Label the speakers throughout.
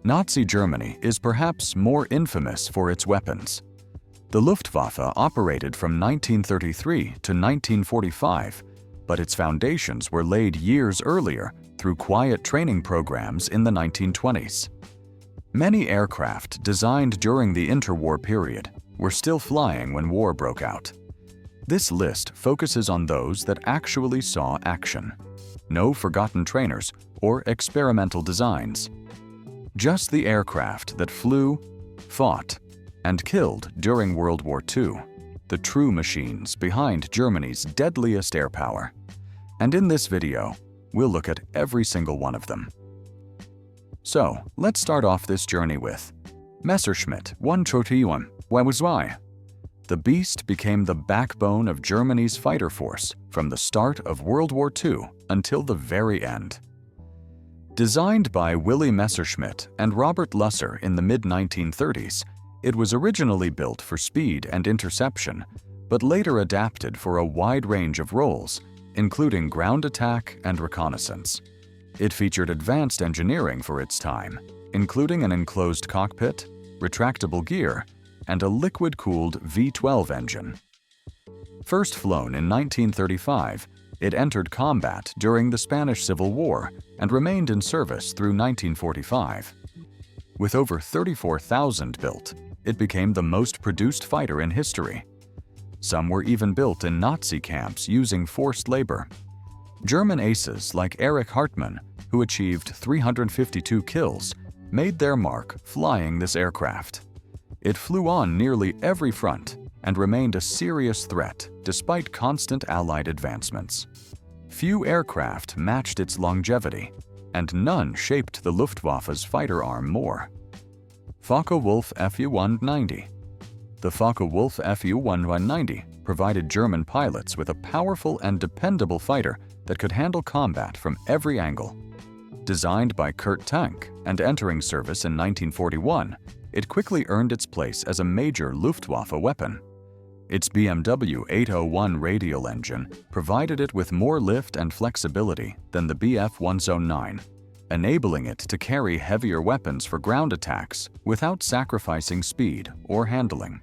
Speaker 1: Nazi Germany is perhaps more infamous for its weapons. The Luftwaffe operated from 1933 to 1945, but its foundations were laid years earlier through quiet training programs in the 1920s. Many aircraft designed during the interwar period were still flying when war broke out. This list focuses on those that actually saw action. No forgotten trainers or experimental designs. Just the aircraft that flew, fought, and killed during World War II, the true machines behind Germany's deadliest air power. And in this video, we'll look at every single one of them. So, let's start off this journey with Messerschmitt Bf. The beast became the backbone of Germany's fighter force from the start of World War II until the very end. Designed by Willy Messerschmitt and Robert Lusser in the mid-1930s, it was originally built for speed and interception, but later adapted for a wide range of roles, including ground attack and reconnaissance. It featured advanced engineering for its time, including an enclosed cockpit, retractable gear, and a liquid-cooled V12 engine. First flown in 1935, it entered combat during the Spanish Civil War and remained in service through 1945. With over 34,000 built, it became the most produced fighter in history. Some were even built in Nazi camps using forced labor. German aces like Erich Hartmann, who achieved 352 kills, made their mark flying this aircraft. It flew on nearly every front and remained a serious threat despite constant Allied advancements. Few aircraft matched its longevity, and none shaped the Luftwaffe's fighter arm more. Focke-Wulf Fw 190. The Focke-Wulf Fw 190 provided German pilots with a powerful and dependable fighter that could handle combat from every angle. Designed by Kurt Tank and entering service in 1941, it quickly earned its place as a major Luftwaffe weapon. Its BMW 801 radial engine provided it with more lift and flexibility than the Bf 109, enabling it to carry heavier weapons for ground attacks without sacrificing speed or handling.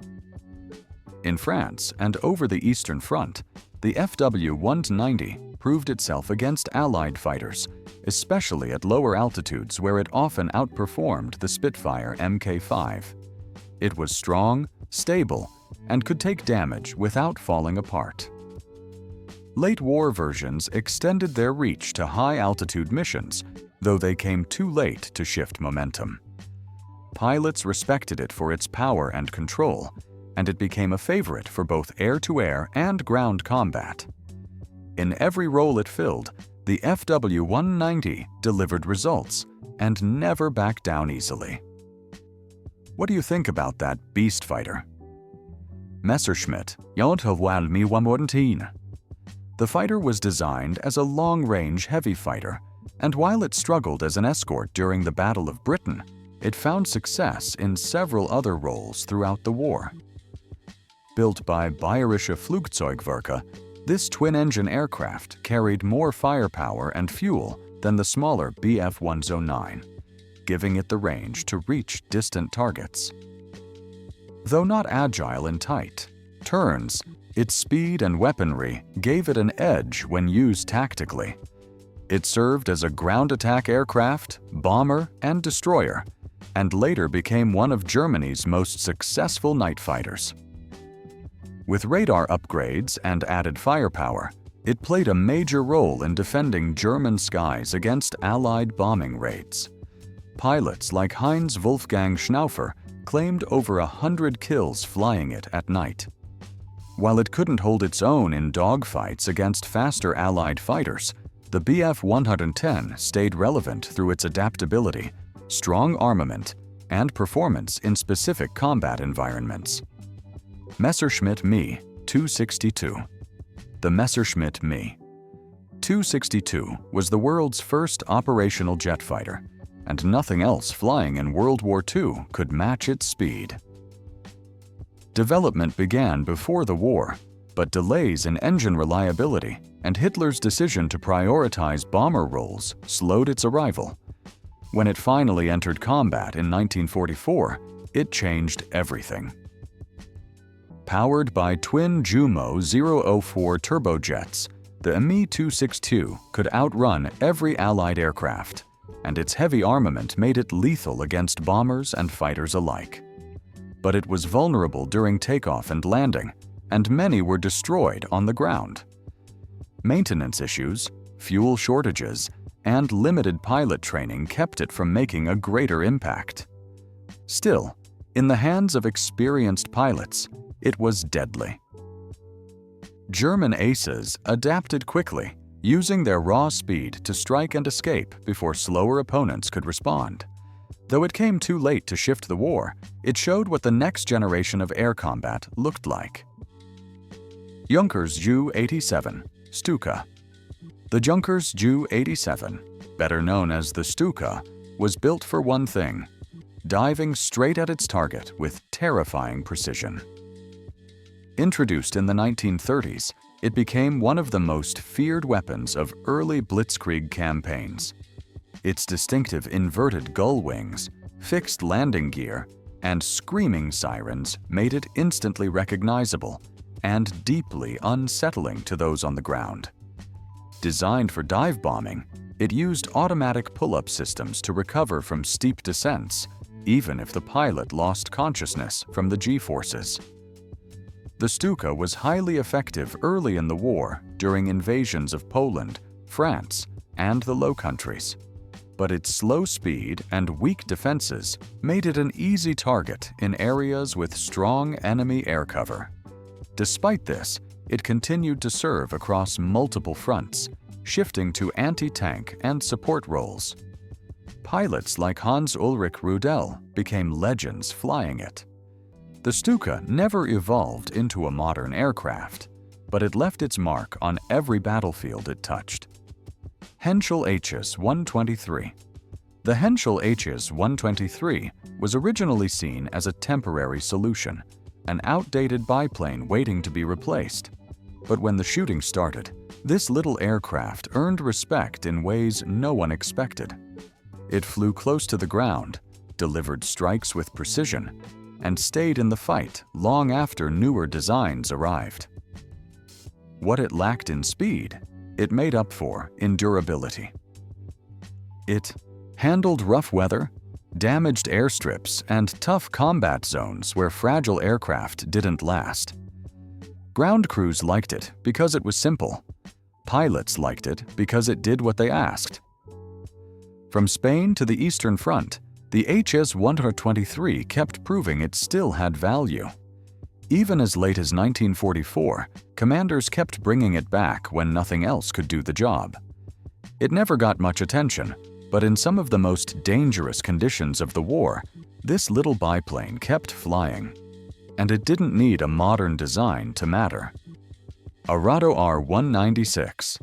Speaker 1: In France and over the Eastern Front, the Fw 190 proved itself against Allied fighters, especially at lower altitudes where it often outperformed the Spitfire Mk5. It was strong, stable, and could take damage without falling apart. Late war versions extended their reach to high-altitude missions, though they came too late to shift momentum. Pilots respected it for its power and control, and it became a favorite for both air-to-air and ground combat. In every role it filled, the Fw 190 delivered results and never backed down easily. What do you think about that beast fighter? Messerschmitt Bf. The fighter was designed as a long-range heavy fighter, and while it struggled as an escort during the Battle of Britain, it found success in several other roles throughout the war. Built by Bayerische Flugzeugwerke, this twin-engine aircraft carried more firepower and fuel than the smaller Bf 109, giving it the range to reach distant targets. Though not agile in tight turns, its speed and weaponry gave it an edge when used tactically. It served as a ground attack aircraft, bomber, and destroyer, and later became one of Germany's most successful night fighters. With radar upgrades and added firepower, it played a major role in defending German skies against Allied bombing raids. Pilots like Heinz Wolfgang Schnaufer claimed over 100 kills flying it at night. While it couldn't hold its own in dogfights against faster Allied fighters, the Bf 110 stayed relevant through its adaptability, strong armament, and performance in specific combat environments. Messerschmitt Me 262. The Messerschmitt Me 262 was the world's first operational jet fighter, and nothing else flying in World War II could match its speed. Development began before the war, but delays in engine reliability and Hitler's decision to prioritize bomber roles slowed its arrival. When it finally entered combat in 1944, it changed everything. Powered by twin Jumo 004 turbojets, the Me-262 could outrun every Allied aircraft, and its heavy armament made it lethal against bombers and fighters alike. But it was vulnerable during takeoff and landing, and many were destroyed on the ground. Maintenance issues, fuel shortages, and limited pilot training kept it from making a greater impact. Still, in the hands of experienced pilots, it was deadly. German aces adapted quickly, using their raw speed to strike and escape before slower opponents could respond. Though it came too late to shift the war, it showed what the next generation of air combat looked like. Junkers Ju-87, Stuka. The Junkers Ju-87, better known as the Stuka, was built for one thing: diving straight at its target with terrifying precision. Introduced in the 1930s, it became one of the most feared weapons of early blitzkrieg campaigns. Its distinctive inverted gull wings, fixed landing gear, and screaming sirens made it instantly recognizable and deeply unsettling to those on the ground. Designed for dive bombing, it used automatic pull-up systems to recover from steep descents, even if the pilot lost consciousness from the G-forces. The Stuka was highly effective early in the war during invasions of Poland, France, and the Low Countries. But its slow speed and weak defenses made it an easy target in areas with strong enemy air cover. Despite this, it continued to serve across multiple fronts, shifting to anti-tank and support roles. Pilots like Hans-Ulrich Rudel became legends flying it. The Stuka never evolved into a modern aircraft, but it left its mark on every battlefield it touched. Henschel HS-123. The Henschel HS-123 was originally seen as a temporary solution, an outdated biplane waiting to be replaced. But when the shooting started, this little aircraft earned respect in ways no one expected. It flew close to the ground, delivered strikes with precision, and stayed in the fight long after newer designs arrived. What it lacked in speed, it made up for in durability. It handled rough weather, damaged airstrips, and tough combat zones where fragile aircraft didn't last. Ground crews liked it because it was simple. Pilots liked it because it did what they asked. From Spain to the Eastern Front, the HS-123 kept proving it still had value. Even as late as 1944, commanders kept bringing it back when nothing else could do the job. It never got much attention, but in some of the most dangerous conditions of the war, this little biplane kept flying. And it didn't need a modern design to matter. Arado R-196.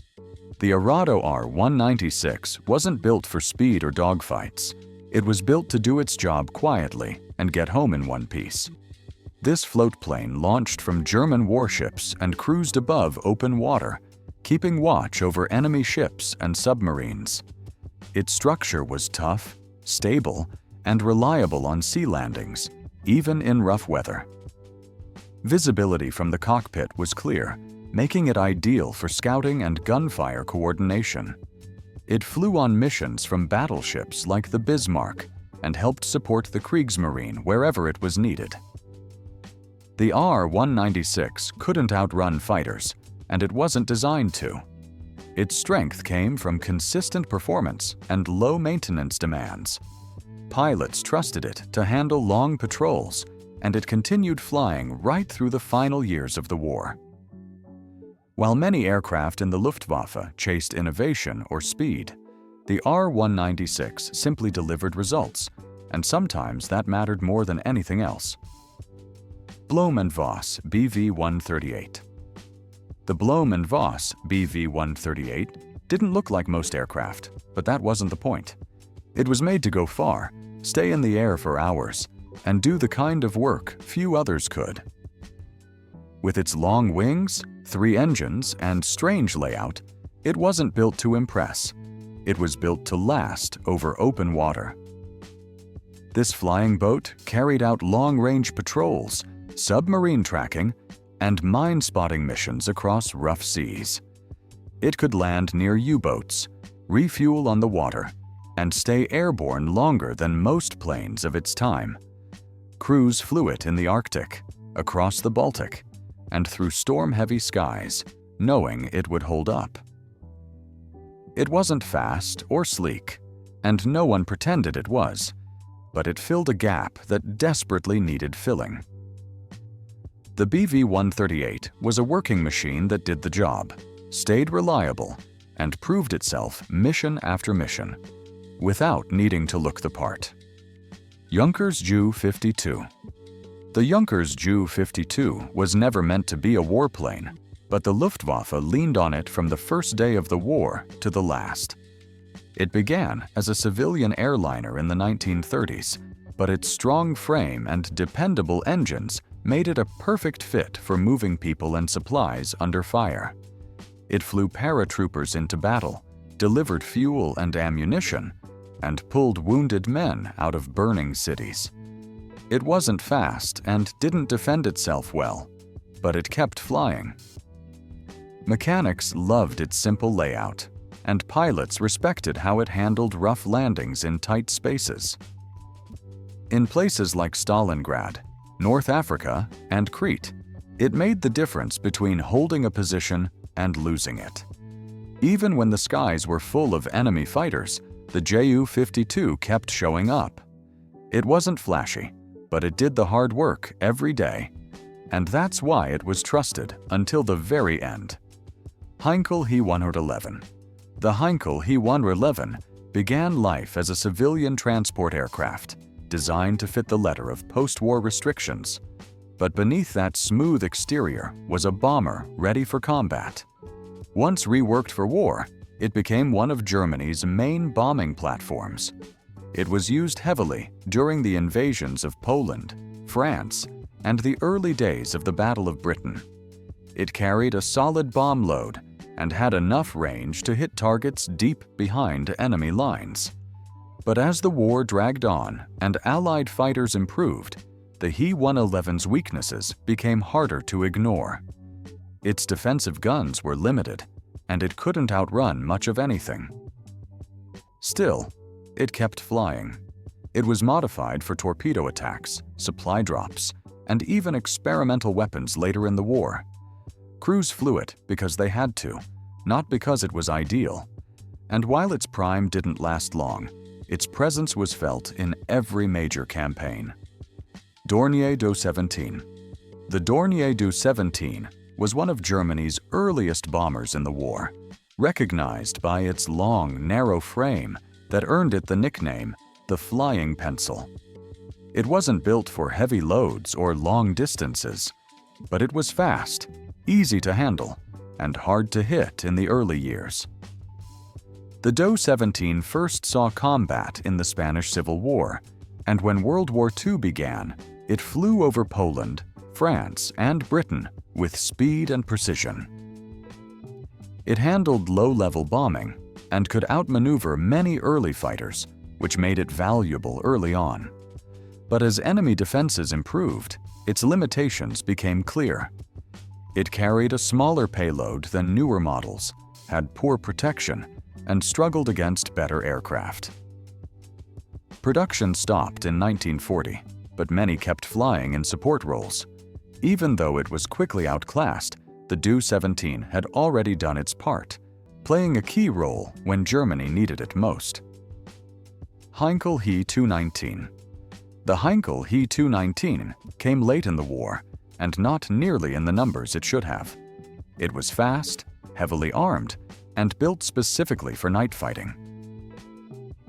Speaker 1: The Arado R-196 wasn't built for speed or dogfights. It was built to do its job quietly and get home in one piece. This floatplane launched from German warships and cruised above open water, keeping watch over enemy ships and submarines. Its structure was tough, stable, and reliable on sea landings, even in rough weather. Visibility from the cockpit was clear, making it ideal for scouting and gunfire coordination. It flew on missions from battleships like the Bismarck and helped support the Kriegsmarine wherever it was needed. The R-196 couldn't outrun fighters, and it wasn't designed to. Its strength came from consistent performance and low maintenance demands. Pilots trusted it to handle long patrols, and it continued flying right through the final years of the war. While many aircraft in the Luftwaffe chased innovation or speed, the R-196 simply delivered results, and sometimes that mattered more than anything else. Blohm & Voss Bv-138. The Blohm & Voss Bv-138 didn't look like most aircraft, but that wasn't the point. It was made to go far, stay in the air for hours, and do the kind of work few others could. With its long wings, 3 engines, and strange layout, it wasn't built to impress. It was built to last over open water. This flying boat carried out long-range patrols, submarine tracking, and mine-spotting missions across rough seas. It could land near U-boats, refuel on the water, and stay airborne longer than most planes of its time. Crews flew it in the Arctic, across the Baltic, and through storm-heavy skies, knowing it would hold up. It wasn't fast or sleek, and no one pretended it was, but it filled a gap that desperately needed filling. The Bv-138 was a working machine that did the job, stayed reliable, and proved itself mission after mission, without needing to look the part. Junkers Ju-52. The Junkers Ju-52 was never meant to be a warplane, but the Luftwaffe leaned on it from the first day of the war to the last. It began as a civilian airliner in the 1930s, but its strong frame and dependable engines made it a perfect fit for moving people and supplies under fire. It flew paratroopers into battle, delivered fuel and ammunition, and pulled wounded men out of burning cities. It wasn't fast and didn't defend itself well, but it kept flying. Mechanics loved its simple layout, and pilots respected how it handled rough landings in tight spaces. In places like Stalingrad, North Africa, and Crete, it made the difference between holding a position and losing it. Even when the skies were full of enemy fighters, the Ju-52 kept showing up. It wasn't flashy, but it did the hard work every day, and that's why it was trusted until the very end. Heinkel He 111. The Heinkel He 111 began life as a civilian transport aircraft, designed to fit the letter of post-war restrictions. But beneath that smooth exterior was a bomber ready for combat. Once reworked for war, it became one of Germany's main bombing platforms. It was used heavily during the invasions of Poland, France, and the early days of the Battle of Britain. It carried a solid bomb load and had enough range to hit targets deep behind enemy lines. But as the war dragged on and Allied fighters improved, the He 111's weaknesses became harder to ignore. Its defensive guns were limited, and it couldn't outrun much of anything. Still, it kept flying. It was modified for torpedo attacks, supply drops, and even experimental weapons later in the war. Crews flew it because they had to, not because it was ideal. And while its prime didn't last long, its presence was felt in every major campaign. Dornier Do-17. The Dornier Do-17 was one of Germany's earliest bombers in the war, recognized by its long, narrow frame that earned it the nickname, the Flying Pencil. It wasn't built for heavy loads or long distances, but it was fast, easy to handle, and hard to hit in the early years. The Do-17 first saw combat in the Spanish Civil War, and when World War II began, it flew over Poland, France, and Britain with speed and precision. It handled low-level bombing and could outmaneuver many early fighters, which made it valuable early on. But as enemy defenses improved, its limitations became clear. It carried a smaller payload than newer models, had poor protection, and struggled against better aircraft. Production stopped in 1940, but many kept flying in support roles. Even though it was quickly outclassed, the Do-17 had already done its part, playing a key role when Germany needed it most. Heinkel He 219. The Heinkel He 219 came late in the war, and not nearly in the numbers it should have. It was fast, heavily armed, and built specifically for night fighting.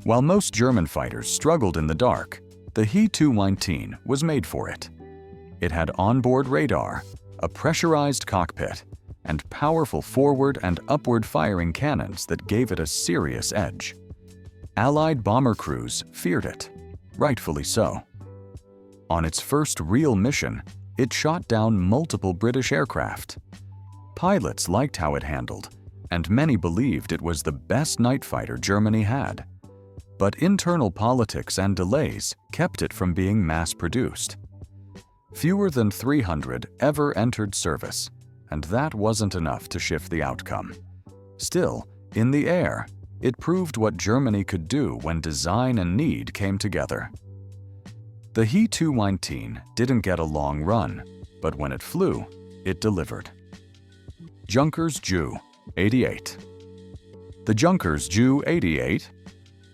Speaker 1: While most German fighters struggled in the dark, the He 219 was made for it. It had onboard radar, a pressurized cockpit, and powerful forward and upward firing cannons that gave it a serious edge. Allied bomber crews feared it, rightfully so. On its first real mission, it shot down multiple British aircraft. Pilots liked how it handled, and many believed it was the best night fighter Germany had. But internal politics and delays kept it from being mass-produced. Fewer than 300 ever entered service, and that wasn't enough to shift the outcome. Still, in the air, it proved what Germany could do when design and need came together. The He 219 didn't get a long run, but when it flew, it delivered. Junkers Ju 88. The Junkers Ju 88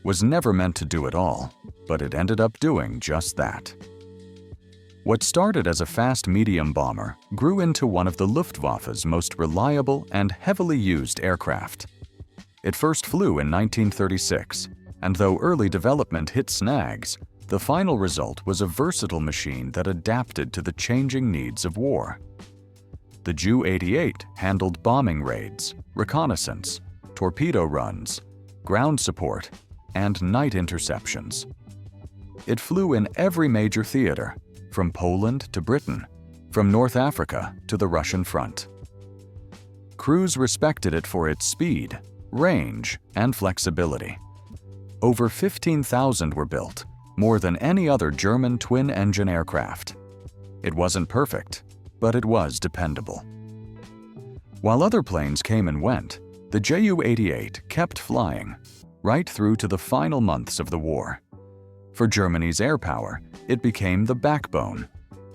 Speaker 1: was never meant to do it all, but it ended up doing just that. What started as a fast medium bomber grew into one of the Luftwaffe's most reliable and heavily used aircraft. It first flew in 1936, and though early development hit snags, the final result was a versatile machine that adapted to the changing needs of war. The Ju-88 handled bombing raids, reconnaissance, torpedo runs, ground support, and night interceptions. It flew in every major theater, from Poland to Britain, from North Africa to the Russian front. Crews respected it for its speed, range, and flexibility. Over 15,000 were built, more than any other German twin-engine aircraft. It wasn't perfect, but it was dependable. While other planes came and went, the Ju-88 kept flying, right through to the final months of the war. For Germany's air power, it became the backbone,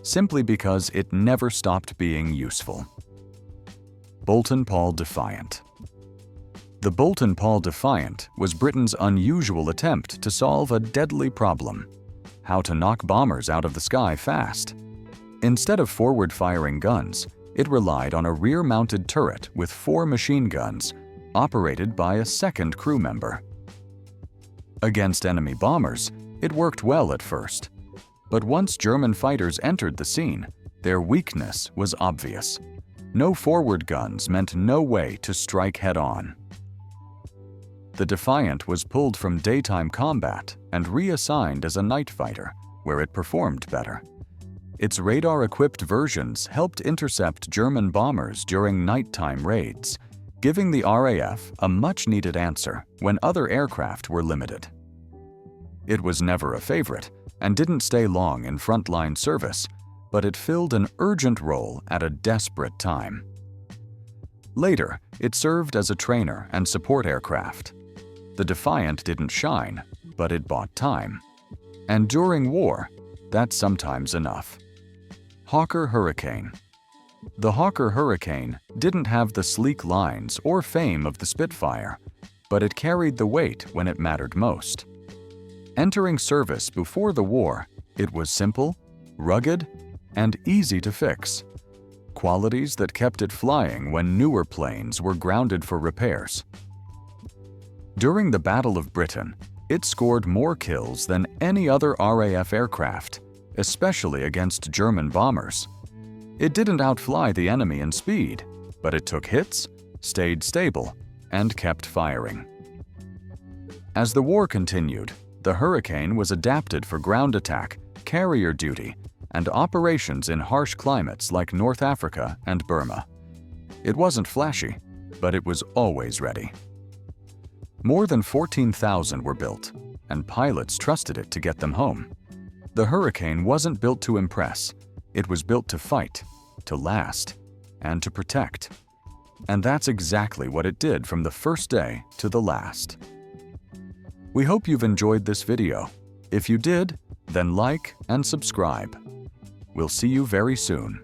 Speaker 1: simply because it never stopped being useful. Boulton-Paul Defiant. The Boulton-Paul Defiant was Britain's unusual attempt to solve a deadly problem: how to knock bombers out of the sky fast. Instead of forward-firing guns, it relied on a rear-mounted turret with 4 machine guns, operated by a second crew member. Against enemy bombers, it worked well at first. But once German fighters entered the scene, their weakness was obvious. No forward guns meant no way to strike head-on. The Defiant was pulled from daytime combat and reassigned as a night fighter, where it performed better. Its radar-equipped versions helped intercept German bombers during nighttime raids, giving the RAF a much-needed answer when other aircraft were limited. It was never a favorite and didn't stay long in frontline service, but it filled an urgent role at a desperate time. Later, it served as a trainer and support aircraft. The Defiant didn't shine, but it bought time. And during war, that's sometimes enough. Hawker Hurricane. The Hawker Hurricane didn't have the sleek lines or fame of the Spitfire, but it carried the weight when it mattered most. Entering service before the war, it was simple, rugged, and easy to fix, qualities that kept it flying when newer planes were grounded for repairs. During the Battle of Britain, it scored more kills than any other RAF aircraft, especially against German bombers. It didn't outfly the enemy in speed, but it took hits, stayed stable, and kept firing. As the war continued, the Hurricane was adapted for ground attack, carrier duty, and operations in harsh climates like North Africa and Burma. It wasn't flashy, but it was always ready. More than 14,000 were built, and pilots trusted it to get them home. The Hurricane wasn't built to impress. It was built to fight, to last, and to protect. And that's exactly what it did from the first day to the last. We hope you've enjoyed this video. If you did, then like and subscribe. We'll see you very soon.